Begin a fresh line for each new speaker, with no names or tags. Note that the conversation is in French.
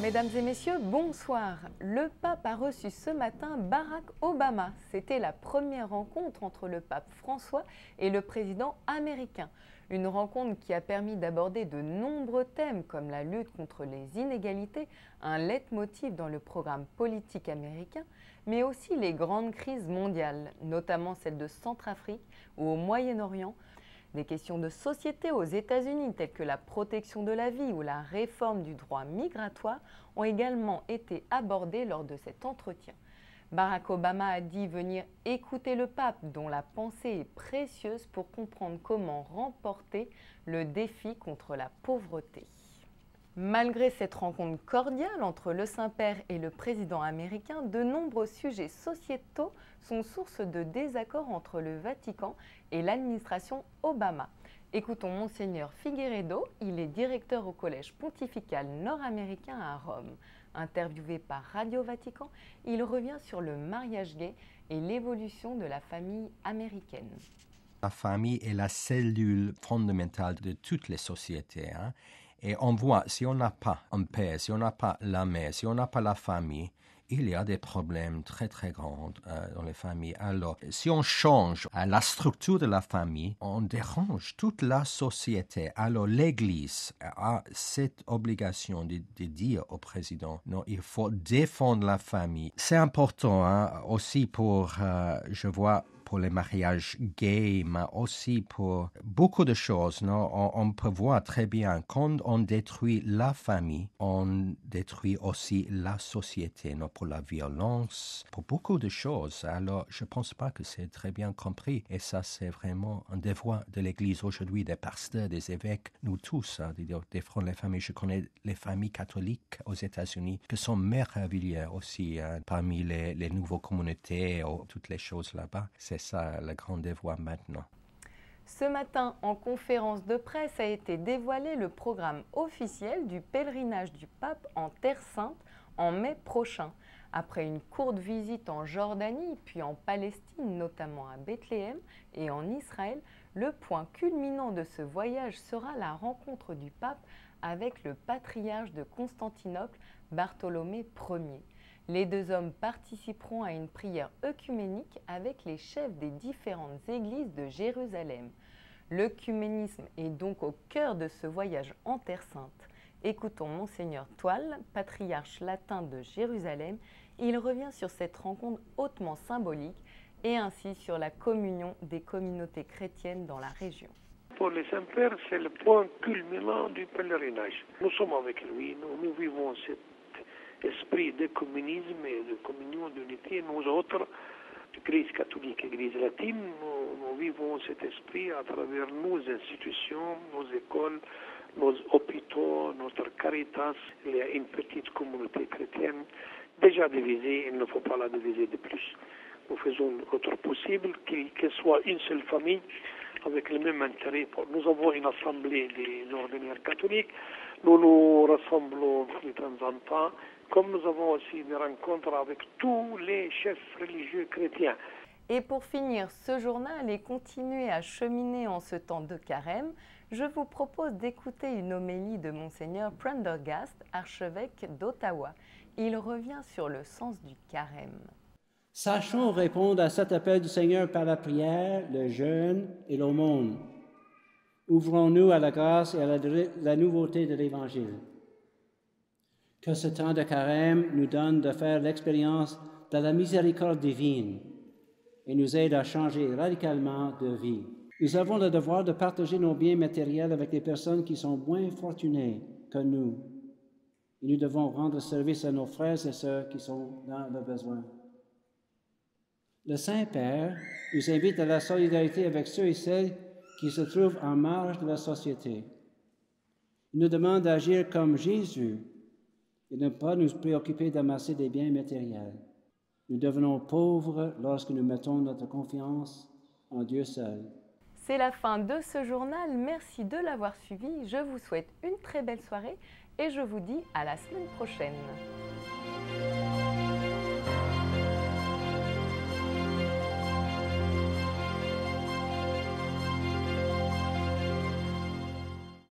Mesdames et messieurs, bonsoir. Le pape a reçu ce matin Barack Obama. C'était la première rencontre entre le pape François et le président américain. Une rencontre qui a permis d'aborder de nombreux thèmes comme la lutte contre les inégalités, un leitmotiv dans le programme politique américain, mais aussi les grandes crises mondiales, notamment celle de Centrafrique ou au Moyen-Orient. Des questions de société aux États-Unis, telles que la protection de la vie ou la réforme du droit migratoire, ont également été abordées lors de cet entretien. Barack Obama a dit venir écouter le pape, dont la pensée est précieuse pour comprendre comment remporter le défi contre la pauvreté. Malgré cette rencontre cordiale entre le Saint-Père et le président américain, de nombreux sujets sociétaux sont source de désaccords entre le Vatican et l'administration Obama. Écoutons Monseigneur Figueiredo, il est directeur au Collège pontifical nord-américain à Rome. Interviewé par Radio Vatican, il revient sur le mariage gay et l'évolution de la famille américaine.
La famille est la cellule fondamentale de toutes les sociétés. Et on voit, si on n'a pas un père, si on n'a pas la mère, si on n'a pas la famille, il y a des problèmes très très grands dans les familles. Alors, si on change la structure de la famille, on dérange toute la société. Alors, l'Église a cette obligation de dire au président, non, il faut défendre la famille. C'est important aussi pour, je vois, pour les mariages gays, mais aussi pour beaucoup de choses. Non? On peut voir très bien, quand on détruit la famille, on détruit aussi la société, non? Pour la violence, pour beaucoup de choses. Alors, je ne pense pas que c'est très bien compris. Et ça, c'est vraiment un devoir de l'Église aujourd'hui, des pasteurs, des évêques, nous tous, de défendre les familles. Je connais les familles catholiques aux États-Unis qui sont merveilleuses aussi parmi les nouvelles communautés, toutes les choses là-bas. C'est ça le grand devoir maintenant.
Ce matin, en conférence de presse, a été dévoilé le programme officiel du pèlerinage du pape en Terre Sainte en mai prochain. Après une courte visite en Jordanie, puis en Palestine, notamment à Bethléem et en Israël, le point culminant de ce voyage sera la rencontre du pape avec le patriarche de Constantinople, Bartholomée Ier. Les deux hommes participeront à une prière œcuménique avec les chefs des différentes églises de Jérusalem. L'œcuménisme est donc au cœur de ce voyage en Terre Sainte. Écoutons Monseigneur Toile, patriarche latin de Jérusalem. Il revient sur cette rencontre hautement symbolique et ainsi sur la communion des communautés chrétiennes dans la région.
Pour le Saint-Père, c'est le point culminant du pèlerinage. Nous sommes avec lui, nous vivons cet esprit de communisme et de communion, d'unité. Nous autres, Église catholique, Église latine, nous vivons cet esprit à travers nos institutions, nos écoles, nos hôpitaux, notre caritas. Il y a une petite communauté chrétienne déjà divisée, il ne faut pas la diviser de plus. Nous faisons notre possible qu'elle soit une seule famille avec le même intérêt. Nous avons une assemblée des ordinaires catholiques, nous nous rassemblons de temps en temps, comme nous avons aussi des rencontres avec tous les chefs religieux chrétiens.
Et pour finir ce journal et continuer à cheminer en ce temps de carême, je vous propose d'écouter une homélie de Monseigneur Prendergast, archevêque d'Ottawa. Il revient sur le sens du carême.
Sachons répondre à cet appel du Seigneur par la prière, le jeûne et l'aumône. Ouvrons-nous à la grâce et à la nouveauté de l'Évangile. Que ce temps de carême nous donne de faire l'expérience de la miséricorde divine et nous aide à changer radicalement de vie. Nous avons le devoir de partager nos biens matériels avec les personnes qui sont moins fortunées que nous. Et nous devons rendre service à nos frères et sœurs qui sont dans le besoin. Le Saint-Père nous invite à la solidarité avec ceux et celles qui se trouvent en marge de la société. Il nous demande d'agir comme Jésus et de ne pas nous préoccuper d'amasser des biens matériels. Nous devenons pauvres lorsque nous mettons notre confiance en Dieu seul.
C'est la fin de ce journal. Merci de l'avoir suivi. Je vous souhaite une très belle soirée et je vous dis à la semaine prochaine.